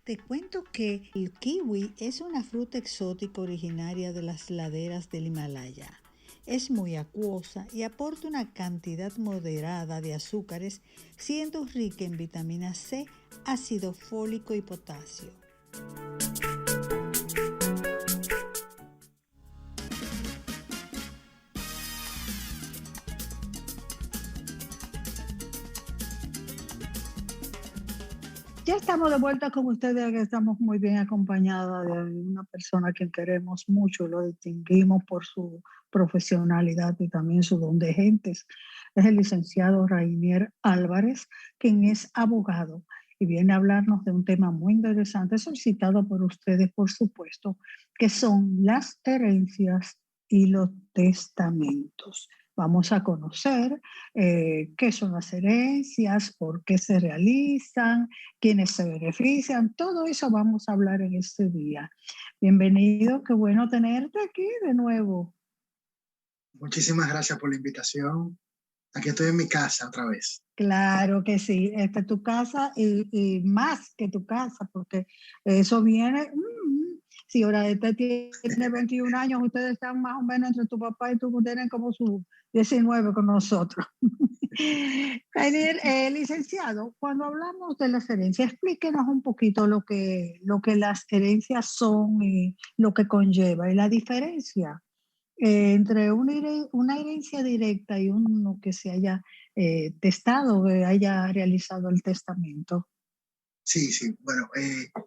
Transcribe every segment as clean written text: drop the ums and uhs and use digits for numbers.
Te cuento que el kiwi es una fruta exótica originaria de las laderas del Himalaya. Es muy acuosa y aporta una cantidad moderada de azúcares, siendo rica en vitamina C, ácido fólico y potasio. Ya estamos de vuelta con ustedes, que estamos muy bien acompañados de una persona que queremos mucho, lo distinguimos por su profesionalidad y también su don de gentes. Es el licenciado Rainier Álvarez, quien es abogado y viene a hablarnos de un tema muy interesante, solicitado por ustedes, por supuesto, que son las herencias y los testamentos. Vamos a conocer qué son las herencias, por qué se realizan, quiénes se benefician, todo eso vamos a hablar en este día. Bienvenido, qué bueno tenerte aquí de nuevo. Muchísimas gracias por la invitación. Aquí estoy en mi casa otra vez. Claro que sí, esta es tu casa y más que tu casa, porque eso viene. Si ahora este tiene 21 años, ustedes están más o menos entre tu papá y tú tienen como sus 19 con nosotros. Licenciado, cuando hablamos de las herencias, explíquenos un poquito lo que las herencias son y lo que conlleva y la diferencia entre una herencia directa y uno que se haya testado, que haya realizado el testamento. Sí. Bueno,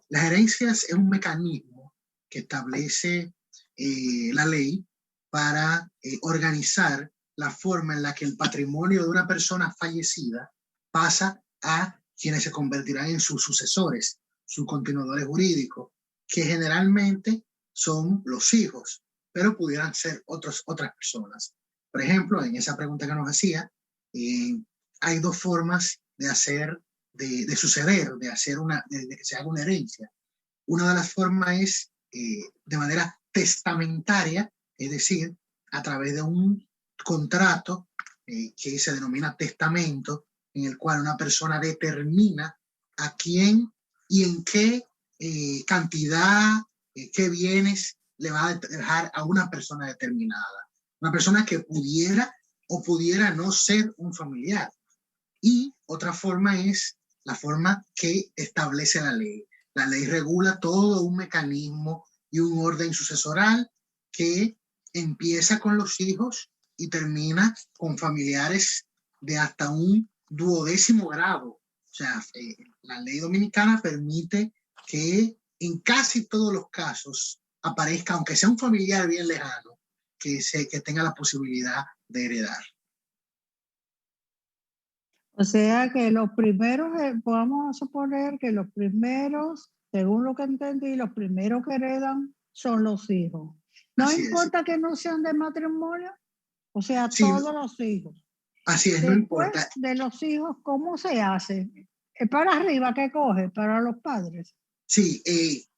las herencias es un mecanismo que establece la ley para organizar la forma en la que el patrimonio de una persona fallecida pasa a quienes se convertirán en sus sucesores, sus continuadores jurídicos, que generalmente son los hijos, pero pudieran ser otras personas. Por ejemplo, en esa pregunta que nos hacía, hay dos formas de hacer, de suceder, de que se haga una herencia. Una de las formas es de manera testamentaria, es decir, a través de un contrato que se denomina testamento, en el cual una persona determina a quién y en qué cantidad, qué bienes le va a dejar a una persona determinada. Una persona que pudiera o pudiera no ser un familiar. Y otra forma es la forma que establece la ley. La ley regula todo un mecanismo y un orden sucesoral que empieza con los hijos y termina con familiares de hasta un 12º grado. O sea, la ley dominicana permite que en casi todos los casos aparezca, aunque sea un familiar bien lejano, que tenga la posibilidad de heredar. O sea que los primeros, vamos a suponer que los primeros, según lo que entendí, los primeros que heredan son los hijos. No Así importa es. que no sean de matrimonio, o sea, Sí, todos los hijos. así es, no importa. Después de los hijos, ¿cómo se hace? ¿Para arriba qué coge? ¿Para los padres? Sí,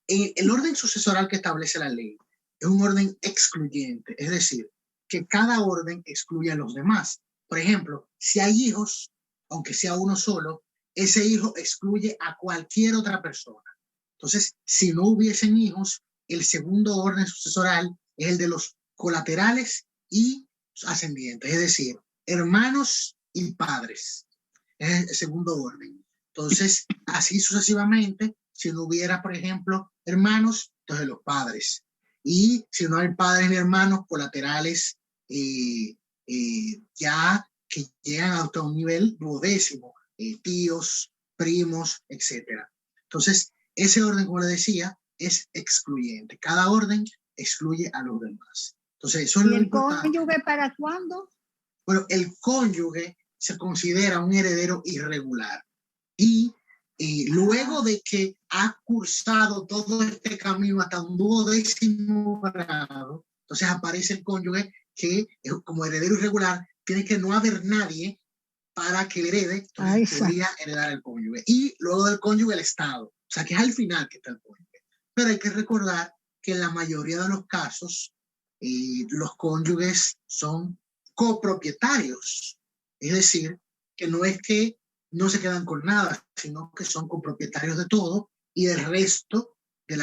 el orden sucesoral que establece la ley es un orden excluyente, es decir, que cada orden excluye a los demás. Por ejemplo, si hay hijos, aunque sea uno solo, ese hijo excluye a cualquier otra persona. Entonces, si no hubiesen hijos, el segundo orden sucesoral es el de los colaterales y ascendientes, es decir, hermanos y padres. Es el segundo orden. Entonces, así sucesivamente, si no hubiera, por ejemplo, hermanos, entonces los padres. Y si no hay padres ni hermanos, colaterales ya que llegan hasta un nivel 12º, tíos, primos, etc. Entonces, ese orden, como le decía, es excluyente. Cada orden excluye a los demás. Entonces, eso es ¿Y lo el importante. cónyuge para cuándo? Bueno, el cónyuge se considera un heredero irregular. Y luego de que ha cursado todo este camino hasta un 12º grado, entonces aparece el cónyuge que, como heredero irregular, tiene que no haber nadie para que le herede, entonces podría heredar el cónyuge. Y luego del cónyuge, el Estado. O sea, que es al final que está el cónyuge. Pero hay que recordar que en la mayoría de los casos, los cónyuges son copropietarios. Es decir, que no es que no se quedan con nada, sino que son copropietarios de todo y el resto de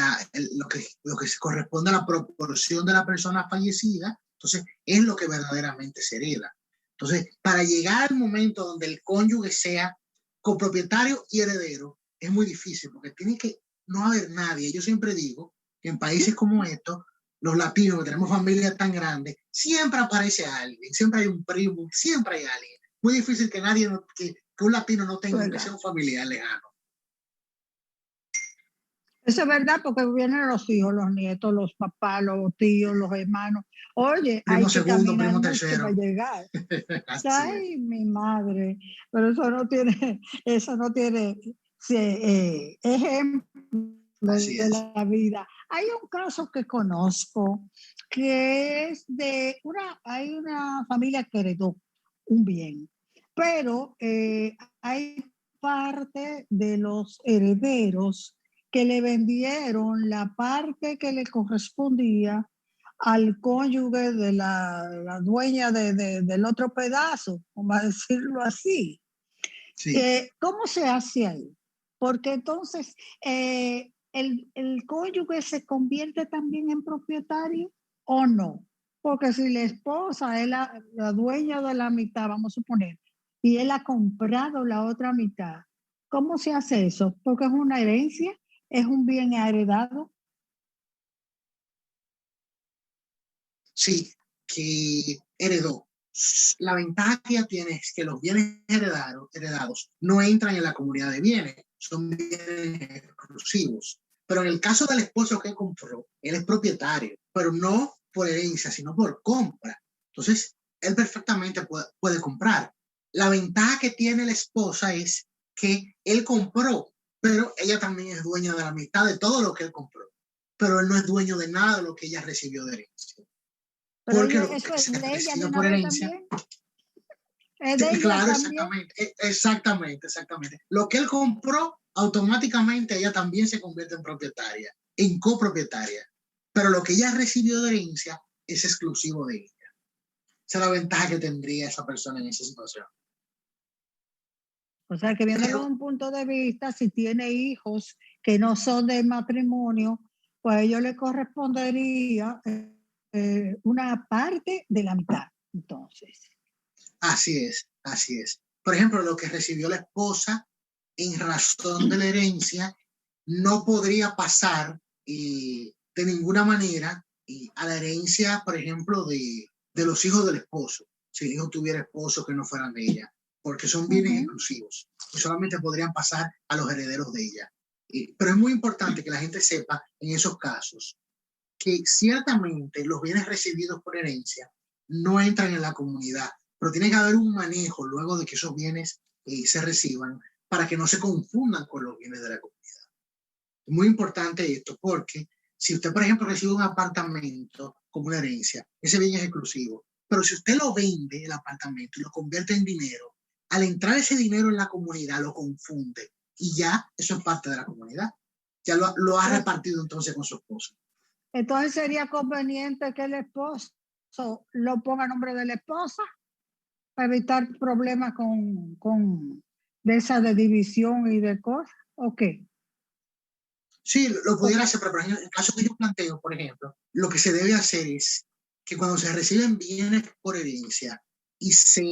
lo que corresponde a la proporción de la persona fallecida, entonces es lo que verdaderamente se hereda. Entonces, para llegar al momento donde el cónyuge sea copropietario y heredero, es muy difícil porque tiene que no haber nadie. Yo siempre digo que en países como estos, los latinos que tenemos familias tan grandes, siempre aparece alguien, siempre hay un primo, siempre hay alguien. Muy difícil que nadie, que un latino no tenga que sea un familiar lejano. Eso es verdad, porque vienen los hijos, los nietos, los papás, los tíos, los hermanos. Oye, Primo hay que segundo, caminar primo mucho tercero. para llegar. Ay, es. mi madre. Pero eso no tiene ejemplo Así de es. la vida. Hay un caso que conozco que es hay una familia que heredó un bien, pero hay parte de los herederos que le vendieron la parte que le correspondía al cónyuge de la dueña del otro pedazo, vamos a decirlo así. Sí. ¿Cómo se hace ahí? Porque entonces el cónyuge se convierte también en propietario o no. Porque si la esposa es la dueña de la mitad, vamos a suponer, y él ha comprado la otra mitad, ¿cómo se hace eso? Porque es una herencia, es un bien heredado. Sí, que heredó. La ventaja que ella tiene es que los bienes heredados no entran en la comunidad de bienes, son bienes exclusivos. Pero en el caso del esposo que compró, él es propietario, pero no por herencia, sino por compra. Entonces, él perfectamente puede comprar. La ventaja que tiene la esposa es que él compró, pero ella también es dueña de la mitad de todo lo que él compró. Pero él no es dueño de nada de lo que ella recibió de herencia. Pero Porque lo eso que es se de ella de recibe una por vez herencia, también. Es de ella claro, también. exactamente. Lo que él compró, automáticamente ella también se convierte en propietaria, en copropietaria. Pero lo que ella recibió de herencia es exclusivo de ella. Esa es la ventaja que tendría esa persona en esa situación. O sea, que viéndolo desde un punto de vista, si tiene hijos que no son de matrimonio, pues a ellos le correspondería una parte de la mitad, entonces. Así es. Por ejemplo, lo que recibió la esposa en razón de la herencia no podría pasar de ninguna manera a la herencia, por ejemplo, de los hijos del esposo, si el hijo tuviera esposo que no fueran de ella, porque son bienes exclusivos y solamente podrían pasar a los herederos de ella. Pero es muy importante que la gente sepa en esos casos que ciertamente los bienes recibidos por herencia no entran en la comunidad, pero tiene que haber un manejo luego de que esos bienes se reciban para que no se confundan con los bienes de la comunidad. Es muy importante esto porque si usted, por ejemplo, recibe un apartamento como una herencia, ese bien es exclusivo, pero si usted lo vende, el apartamento, y lo convierte en dinero, al entrar ese dinero en la comunidad lo confunde y ya eso es parte de la comunidad. Ya lo ha repartido entonces con su esposo. Entonces sería conveniente que el esposo lo ponga a nombre de la esposa para evitar problemas de esa de división y de cosas, ¿o qué? Sí, lo pudiera hacer, pero en el caso que yo planteo, por ejemplo, lo que se debe hacer es que cuando se reciben bienes por herencia y se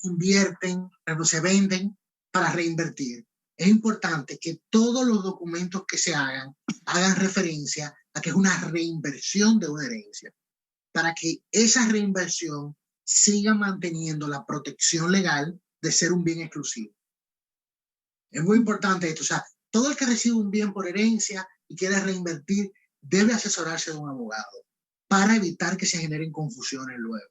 invierten, cuando se venden para reinvertir, es importante que todos los documentos que se hagan referencia a que es una reinversión de una herencia, para que esa reinversión siga manteniendo la protección legal de ser un bien exclusivo. Es muy importante esto, o sea, todo el que recibe un bien por herencia y quiere reinvertir debe asesorarse de un abogado para evitar que se generen confusiones luego.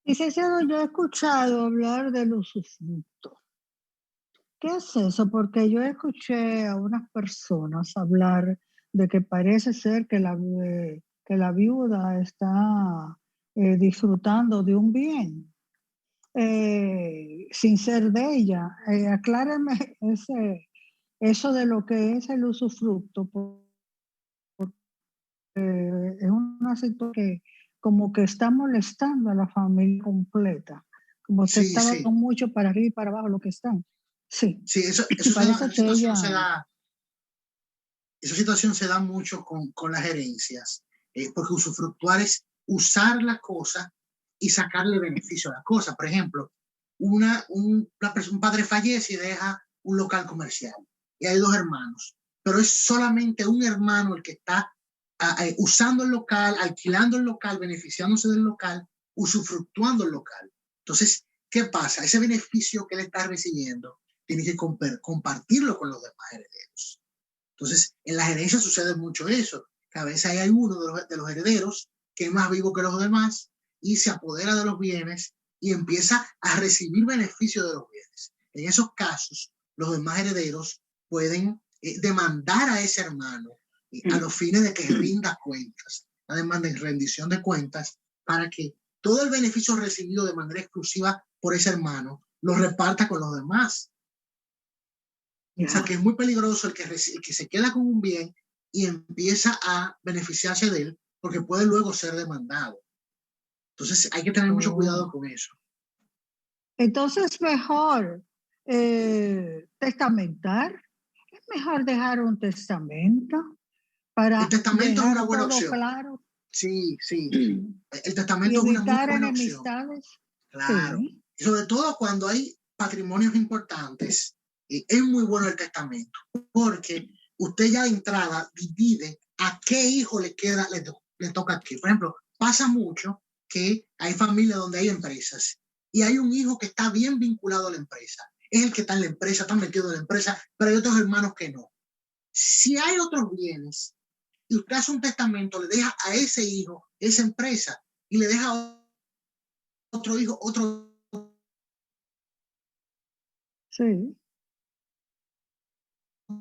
Licenciado, yo he escuchado hablar del usufructo. ¿Qué es eso? Porque yo escuché a unas personas hablar de que parece ser que la viuda está disfrutando de un bien sin ser de ella. Acláreme eso de lo que es el usufructo, porque es una situación que como que está molestando a la familia completa, como se está dando mucho para arriba y para abajo lo que están. Sí, Sí, parece que ella... esa situación se da mucho con las herencias, porque usufructuar es usar la cosa y sacarle beneficio a la cosa. Por ejemplo, un padre fallece y deja un local comercial y hay dos hermanos, pero es solamente un hermano el que está usando el local, alquilando el local, beneficiándose del local, usufructuando el local. Entonces, ¿qué pasa? Ese beneficio que él está recibiendo tiene que compartirlo con los demás herederos. Entonces, en las herencias sucede mucho eso, que a veces hay uno de los herederos que es más vivo que los demás y se apodera de los bienes y empieza a recibir beneficio de los bienes. En esos casos, los demás herederos pueden demandar a ese hermano a los fines de que rinda cuentas, la demanda en rendición de cuentas, para que todo el beneficio recibido de manera exclusiva por ese hermano lo reparta con los demás. O sea, que es muy peligroso el que se queda con un bien y empieza a beneficiarse de él porque puede luego ser demandado. Entonces hay que tener mucho cuidado con eso. Entonces, mejor testamentar. Es mejor dejar un testamento para el testamento es una buena opción. Claro. Sí, sí. El testamento es una muy buena opción. Claro. Sí. Y sobre todo cuando hay patrimonios importantes, es muy bueno el testamento, porque usted ya de entrada divide a qué hijo le toca aquí. Por ejemplo, pasa mucho que hay familias donde hay empresas y hay un hijo que está bien vinculado a la empresa. Es el que está en la empresa, está metido en la empresa, pero hay otros hermanos que no. Si hay otros bienes y usted hace un testamento, le deja a ese hijo esa empresa y le deja a otro hijo otro. Sí.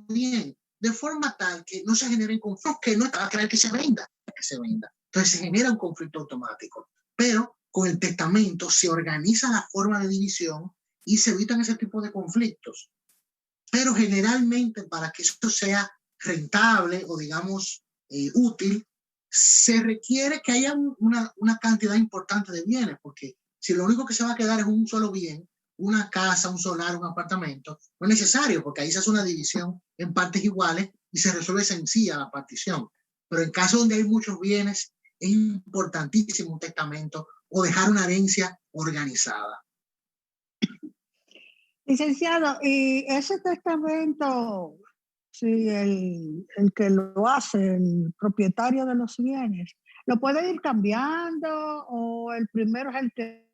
Bien, de forma tal que no se generen conflictos, que no va a querer que se venda. Entonces se genera un conflicto automático. Pero con el testamento se organiza la forma de división y se evitan ese tipo de conflictos. Pero generalmente para que esto sea rentable o digamos útil, se requiere que haya una cantidad importante de bienes, porque si lo único que se va a quedar es un solo bien, una casa, un solar, un apartamento, no es necesario, porque ahí se hace una división en partes iguales y se resuelve sencilla la partición. Pero en caso donde hay muchos bienes, es importantísimo un testamento o dejar una herencia organizada. Licenciado, ¿y ese testamento, si el que lo hace, el propietario de los bienes, lo puede ir cambiando o el primero es el que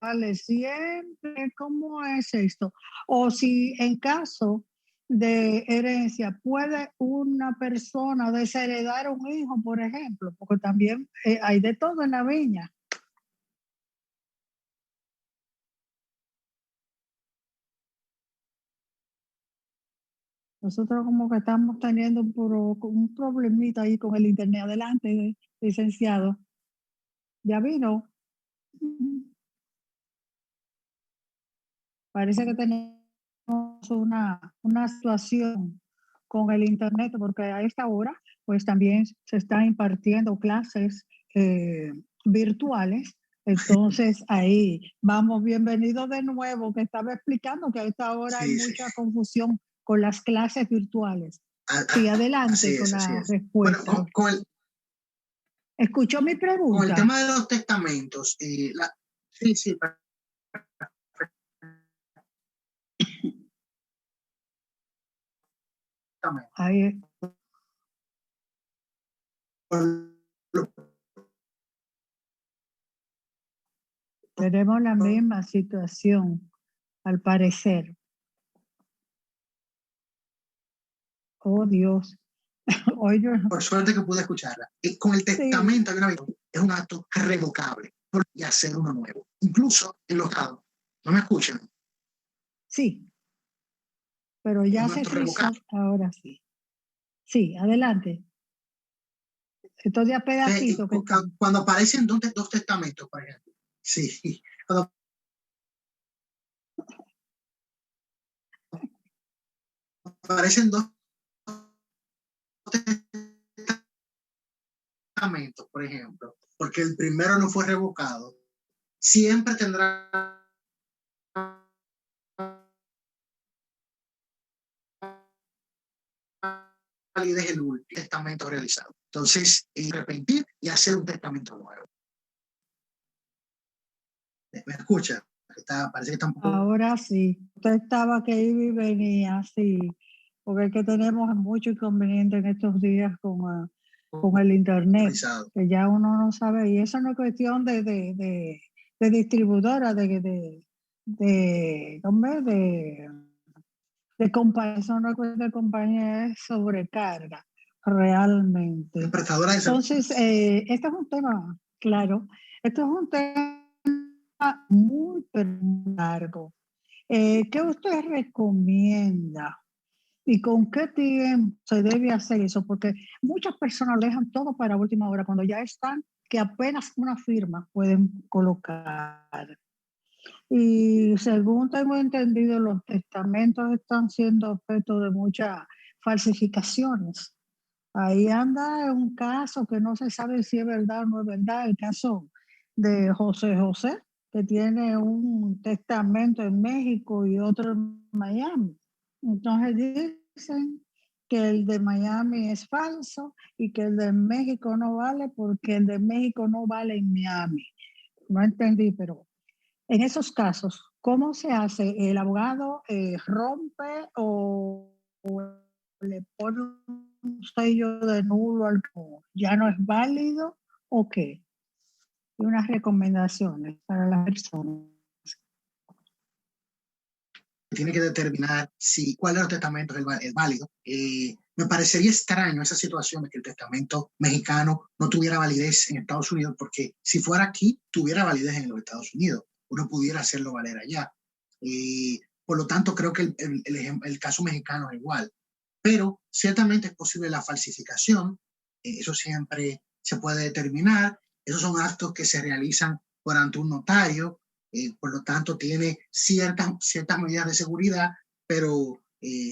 vale siempre? ¿Cómo es esto? O si en caso de herencia, ¿puede una persona desheredar un hijo, por ejemplo? Porque también hay de todo en la viña. Nosotros como que estamos teniendo un problemita ahí con el internet. Adelante, licenciado. ¿Ya vino? Parece que tenemos una situación con el internet, porque a esta hora pues también se están impartiendo clases virtuales. Entonces ahí vamos, bienvenido de nuevo, que estaba explicando que a esta hora hay mucha confusión con las clases virtuales. Sí, adelante con la respuesta. Bueno, ¿Escuchó mi pregunta? Con el tema de los testamentos, sí. Ahí. Tenemos la misma situación, al parecer. Oh, Dios. Por suerte que pude escucharla. Con el testamento es un acto revocable y hacer uno nuevo. Incluso en los estados. ¿No me escuchan? Sí. Pero ya se frizó. Ahora sí. Sí, adelante. Esto de a pedacito. Cuando aparecen dos testamentos, por ejemplo. Sí. Cuando aparecen dos testamentos, por ejemplo, porque el primero no fue revocado, siempre tendrá validez el último testamento realizado. Entonces, arrepentir y hacer un testamento nuevo. ¿Me escucha? Parece que está un poco... Ahora sí. Usted estaba que iba y venía, sí. Porque es que tenemos mucho inconveniente en estos días con el internet, que ya uno no sabe. Y eso no es cuestión de distribuidora, de compañía. Eso no es cuestión de compañía, es sobrecarga, realmente. Entonces, este es un tema, claro, esto es un tema muy largo. ¿Qué usted recomienda? ¿Y con qué tiempo se debe hacer eso? Porque muchas personas dejan todo para última hora, cuando ya están, que apenas una firma pueden colocar. Y según tengo entendido, los testamentos están siendo objeto de muchas falsificaciones. Ahí anda un caso que no se sabe si es verdad o no es verdad, el caso de José José, que tiene un testamento en México y otro en Miami. Entonces dicen que el de Miami es falso y que el de México no vale porque el de México no vale en Miami. No entendí, pero en esos casos, ¿cómo se hace? ¿El abogado rompe o le pone un sello de nulo al que ya no es válido o qué? Y unas recomendaciones para las personas. Tiene que determinar cuál de los testamentos es válido. Me parecería extraño esa situación de que el testamento mexicano no tuviera validez en Estados Unidos, porque si fuera aquí, tuviera validez en los Estados Unidos. Uno pudiera hacerlo valer allá. Por lo tanto, creo que el caso mexicano es igual. Pero ciertamente es posible la falsificación. Eso siempre se puede determinar. Esos son actos que se realizan por ante un notario. Por lo tanto, tiene ciertas medidas de seguridad, pero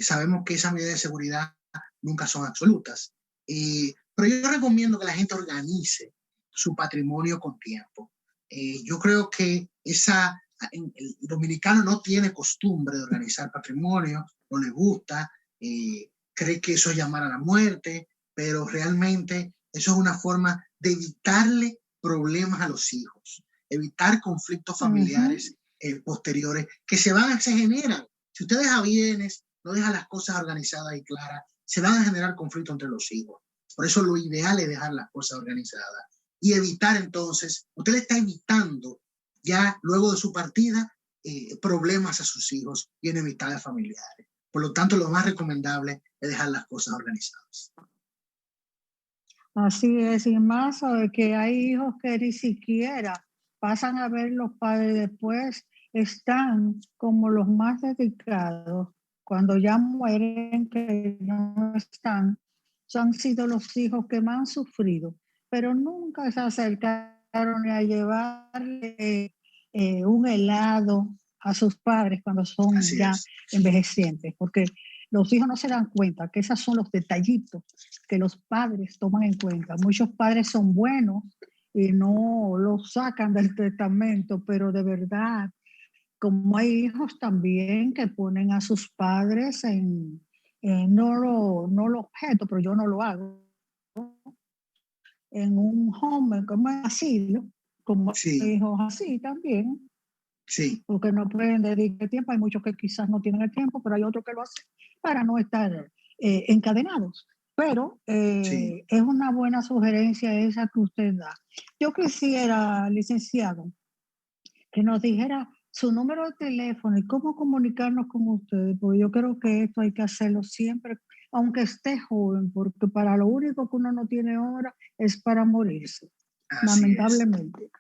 sabemos que esas medidas de seguridad nunca son absolutas. Pero yo recomiendo que la gente organice su patrimonio con tiempo. Yo creo que el dominicano no tiene costumbre de organizar patrimonio, no le gusta, cree que eso es llamar a la muerte, pero realmente eso es una forma de evitarle problemas a los hijos, evitar conflictos familiares posteriores que se generan. Si usted deja bienes, no deja las cosas organizadas y claras, se van a generar conflictos entre los hijos. Por eso lo ideal es dejar las cosas organizadas y evitar entonces, usted le está evitando ya luego de su partida problemas a sus hijos y enemistades familiares. Por lo tanto, lo más recomendable es dejar las cosas organizadas. Así es, y más que hay hijos que ni siquiera pasan a ver los padres después, están como los más dedicados. Cuando ya mueren, que no están, han sido los hijos que más han sufrido, pero nunca se acercaron a llevarle un helado a sus padres cuando son Así ya envejecientes, porque los hijos no se dan cuenta que esos son los detallitos que los padres toman en cuenta. Muchos padres son buenos y no los sacan del testamento, pero de verdad, como hay hijos también que ponen a sus padres no lo objeto, pero yo no lo hago, en un home, como asilo, como hijos así también. Sí. Porque no pueden dedicar tiempo. Hay muchos que quizás no tienen el tiempo, pero hay otros que lo hacen para no estar encadenados. Pero es una buena sugerencia esa que usted da. Yo quisiera, licenciado, que nos dijera su número de teléfono y cómo comunicarnos con ustedes, porque yo creo que esto hay que hacerlo siempre, aunque esté joven, porque para lo único que uno no tiene hora es para morirse, Así lamentablemente. Es.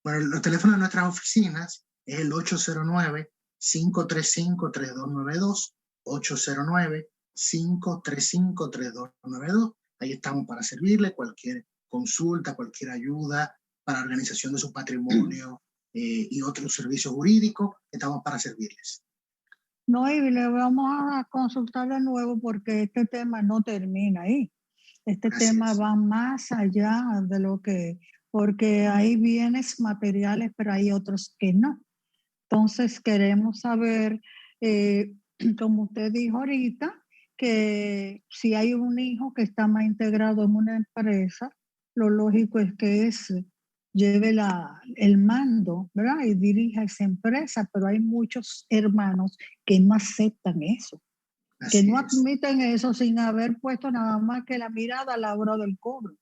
Bueno, los teléfonos de nuestras oficinas es el 809-535-3292, 809-535-3292. Ahí estamos para servirle cualquier consulta, cualquier ayuda para la organización de su patrimonio y otros servicios jurídicos. Estamos para servirles. No, y le vamos a consultar de nuevo porque este tema no termina ahí. Este tema va más allá de lo que, porque hay bienes materiales, pero hay otros que no. Entonces queremos saber, como usted dijo ahorita, que si hay un hijo que está más integrado en una empresa, lo lógico es que ese lleve el mando, ¿verdad? Y dirija esa empresa, pero hay muchos hermanos que no aceptan eso, que no admiten eso sin haber puesto nada más que la mirada a la hora del cobro,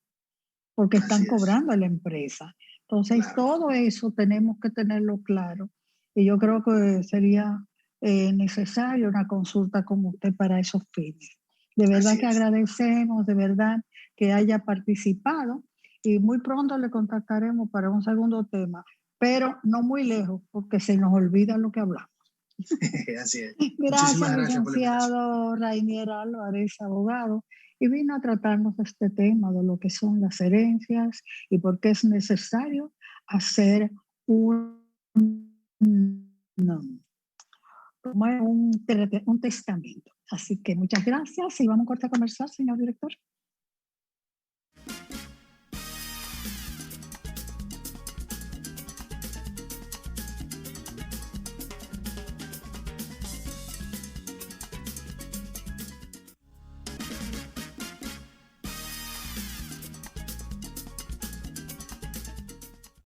porque están cobrando a la empresa. Entonces, todo eso tenemos que tenerlo claro. Y yo creo que sería necesaria una consulta con usted para esos fines. De verdad que agradecemos, de verdad que haya participado y muy pronto le contactaremos para un segundo tema, pero no muy lejos porque se nos olvida lo que hablamos. Así es. Gracias, licenciado Rainier Álvarez, abogado, y vino a tratarnos de este tema de lo que son las herencias y por qué es necesario hacer un testamento. Así que muchas gracias y vamos a cortar a conversar, señor director.